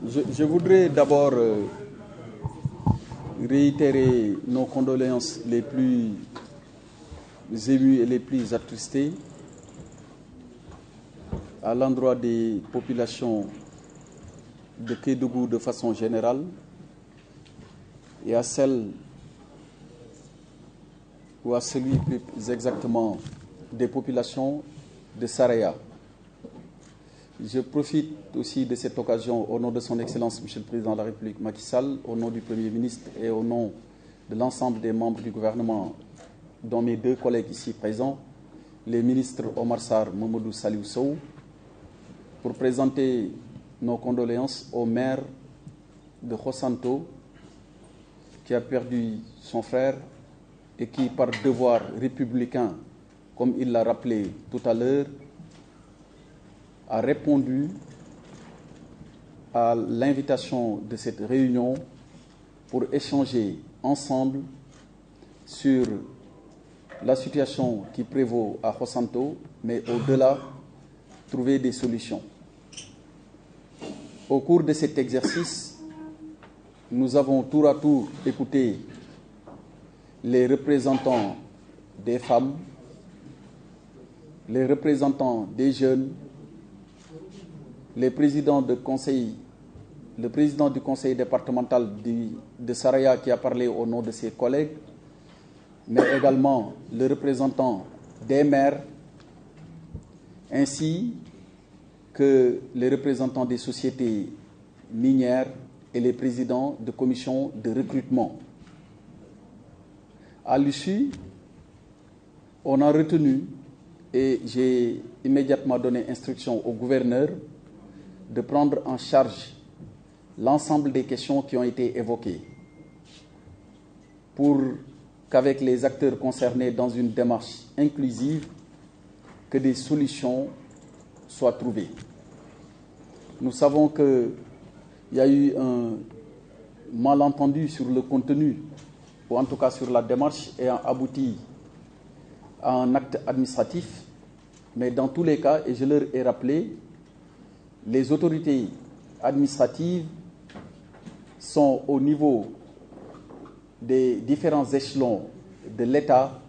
Je voudrais d'abord réitérer nos condoléances les plus émues et les plus attristées à l'endroit des populations de Kédougou de façon générale et à celles ou à celui plus exactement des populations de Saraya. Je profite aussi de cette occasion au nom de son Excellence Monsieur le Président de la République Macky Sall, au nom du Premier ministre et au nom de l'ensemble des membres du gouvernement, dont mes deux collègues ici présents, les ministres Omar Sarr, Mamadou Saliou Sow, pour présenter nos condoléances au maire de Khossanto qui a perdu son frère et qui, par devoir républicain, comme il l'a rappelé tout à l'heure, a répondu à l'invitation de cette réunion pour échanger ensemble sur la situation qui prévaut à Khossanto, mais au-delà, trouver des solutions. Au cours de cet exercice, nous avons tour à tour écouté les représentants des femmes, les représentants des jeunes, le président du conseil départemental de Saraya qui a parlé au nom de ses collègues, mais également le représentant des maires, ainsi que les représentants des sociétés minières et les présidents de commissions de recrutement. À l'issue, on a retenu, et j'ai immédiatement donné instruction au gouverneur de prendre en charge l'ensemble des questions qui ont été évoquées pour qu'avec les acteurs concernés dans une démarche inclusive, que des solutions soient trouvées. Nous savons qu'il y a eu un malentendu sur le contenu, ou en tout cas sur la démarche, ayant abouti à un acte administratif, mais dans tous les cas, et je leur ai rappelé, les autorités administratives sont au niveau des différents échelons de l'État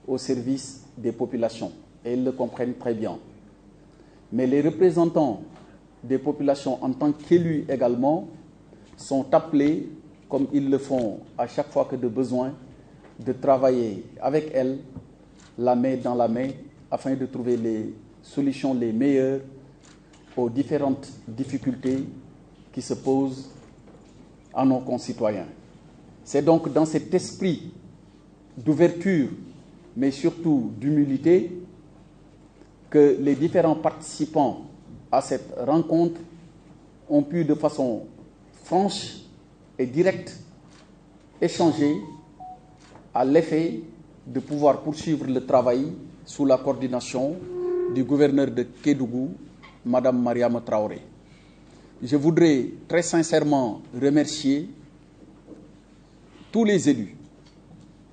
au service des populations, et ils le comprennent très bien. Mais les représentants des populations en tant qu'élus également sont appelés, comme ils le font à chaque fois que de besoin, de travailler avec elles, la main dans la main, afin de trouver les solutions les meilleures aux différentes difficultés qui se posent à nos concitoyens. C'est donc dans cet esprit d'ouverture, mais surtout d'humilité, que les différents participants à cette rencontre ont pu de façon franche et directe échanger à l'effet de pouvoir poursuivre le travail sous la coordination du gouverneur de Kédougou, Madame Mariama Traoré. Je voudrais très sincèrement remercier tous les élus,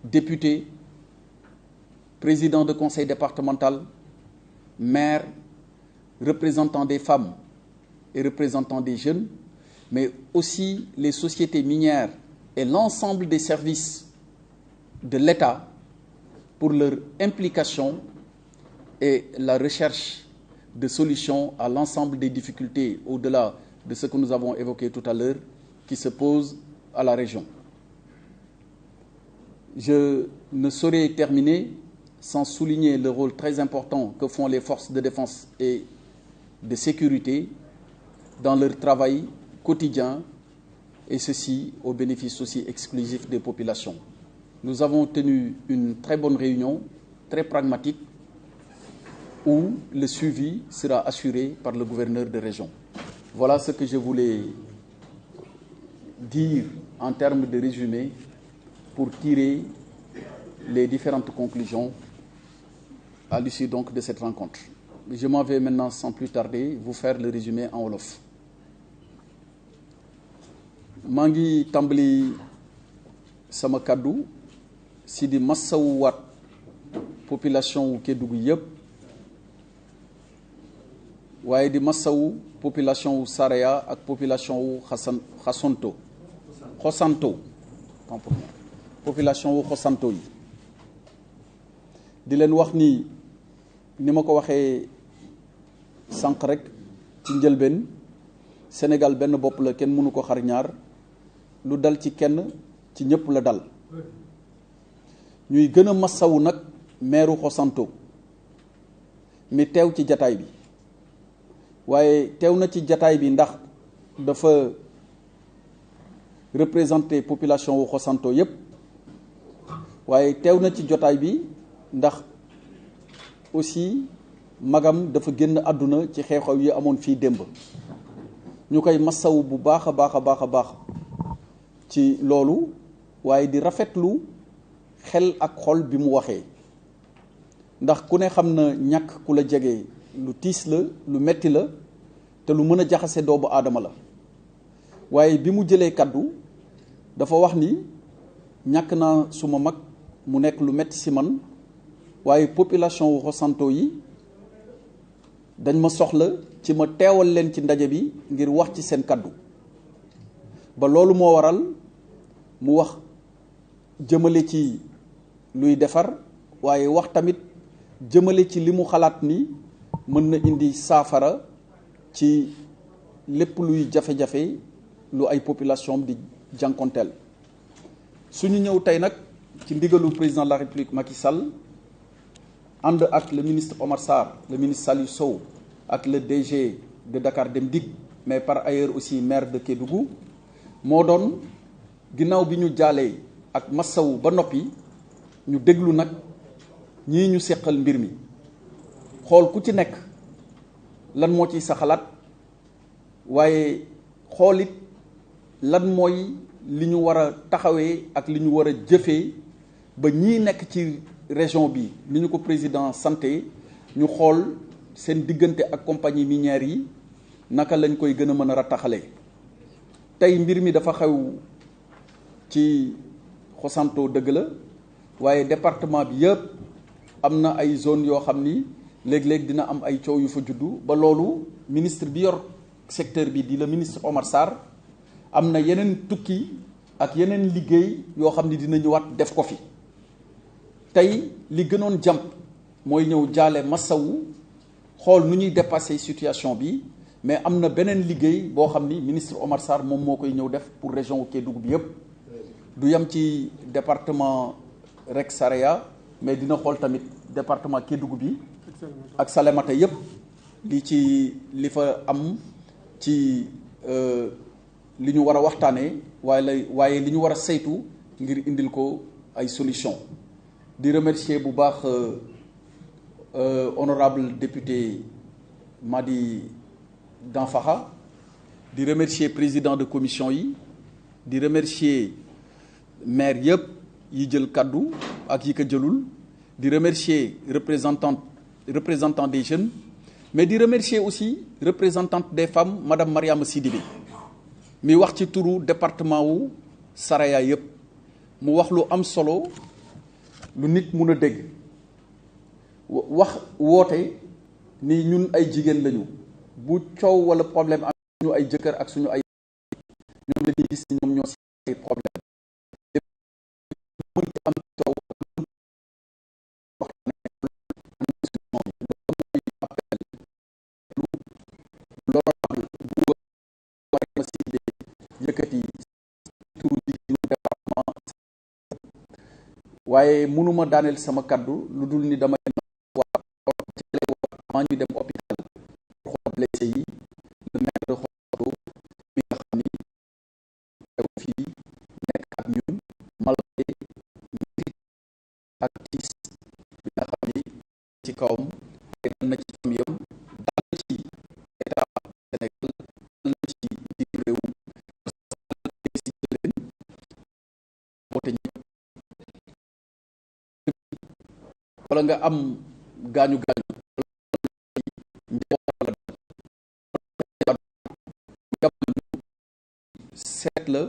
députés, présidents de conseil départemental, maires, représentants des femmes et représentants des jeunes, mais aussi les sociétés minières et l'ensemble des services de l'État pour leur implication et la recherche de solutions à l'ensemble des difficultés au-delà de ce que nous avons évoqué tout à l'heure qui se posent à la région. Je ne saurais terminer sans souligner le rôle très important que font les forces de défense et de sécurité dans leur travail quotidien, et ceci au bénéfice aussi exclusif des populations. Nous avons tenu une très bonne réunion, très pragmatique, où le suivi sera assuré par le gouverneur de région. Voilà ce que je voulais dire en termes de résumé pour tirer les différentes conclusions à l'issue donc de cette rencontre. Je m'en vais maintenant sans plus tarder vous faire le résumé en wolof. maa ngi tàmbali sama kaddu si di massawuwaat population wu Kédougou yëpp waaye di massawu population wu Saraya ak population wu Xosanto population wu Xosanto yi di leen wax ni ma ko waxee sànq rek ci njëlbeen Sénégal benn bopp la kenn mënu ko xar ñaar lu dal ci kenn ci ñëpp la dal ñuy gën a massawu nag meeru Xosanto mi teew ci jataay bi waaye teew na ci jataay bi ndax dafa représenter population wu Xosanto yépp waaye teew na ci jotaay bi ndax aussi magam dafa génn àdduna ci xew-xew yi amoon fii démb ñu koy massawu bu baax a baax ci loolu waaye di rafetlu xel ak xol bi mu waxee ndax ku ne xam na ñàkk ku la jege lu tiis la lu metti la te lu mën a jaxase doomu aadama la waaye bi mu jëlee kaddu dafa wax ni ñàkk naa suma mag mu nekk lu metti ci man waaye population wu Xosanto yi dañ ma soxla ci ma teewal leen ci ndaje bi ngir wax ci seen kaddu ba loolu moo waral mu wax jëmale ci luy defar waaye wax tamit jëmale ci li mu xalaat ni mën na indi saafara ci lépp luy jafe-jafe lu ay population di jànkonteel suñu ñëw tey nag ci ndigalu président de la République Macky Sall ànd ak le ministre Omar Sarr le ministre Saliou Sow ak le DG de Dakar Dem Dikk mais par ailleurs aussi maire de Kédougou moo doon ginnaaw bi ñu jaalee ak massawu ba noppi ñu déglu nag ñii ñu seqal mbir mi xool ku ci nekk lan moo ci sa xalaat waaye xool it lan mooy li ñu war a taxawee ak li ñu war a jëfee ba ñii nekk ci région bi ni ñu ko président santé ñu xool seen diggante ak compagnie minière yi naka lañ koy gën a mën a rattaxalee tey mbir mi dafa xew ci Xosanto dëgg la waaye département bi yëpp am na ay zone yoo xam ni léeg-léeg dina am ay coow yu fa juddu ba loolu ministre bi yor secteur bi di le ministre Omar Sarr am na yeneen tukki ak yeneen liggéey yoo xam ni dina ñëwaat def ko fi tey li gënoon jàmp mooy ñëw jaale massawu xool nu ñuy dépasser situation bi mais am na beneen liggéey boo xam ni ministre Omar Sarr moom moo koy ñëw def pour région Kédougou bi yëpp du yem ci département rek Saraya mais dina xool tamit département Kédougou bi ak Salémata yëpp li fa am ci li ñu war a waxtaanee waaye li ñu war a saytu ngir indil ko ay solution di remercier bu baax honorable député Madi Danfakha di remercier président de commission yi di remercier maire yëpp yi jël kaddu ak yi ko jëlul di remercier représentant des jeunes mais di remercier aussi représentante des femmes madame Mariama Sidibé mi wax ci turu département wu Saraya yëpp mu wax lu am solo lu nit mun a dégg wax woote ni ñun ay jigéen lañu bu coow wala problème am suñu ay jëkkër ak suñu ay ñoom la ñuy gis ni ñoom ñoo si ay problème am coow l'honorable bu Mariama Sidibé yëkkati turu jigéenu département waaye mënuma daaneel sama kaddu lu dul ni damay avant ñu dem hôpital pour xool blessé yi le maire de Xosanto mi nga xam ni teew fii nekk ak ñun malgré mbiri ak tiis bi nga xam ni ci kawam te dal na ci famiyam dal na ci état Sénégal dal na ci biir réew si leen boote ñëpp wala nga am gaañu seet la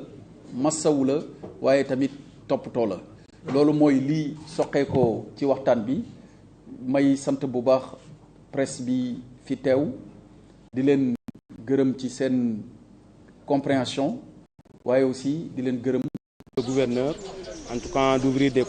massawu la waaye tamit toppatoo la loolu mooy lii soqeekoo ci waxtaan bi may sant bu baax presse bi fi teew di leen gërëm ci seen compréhension waaye aussi di leen gërëm le gouverneur en tout cas d'ouvrir des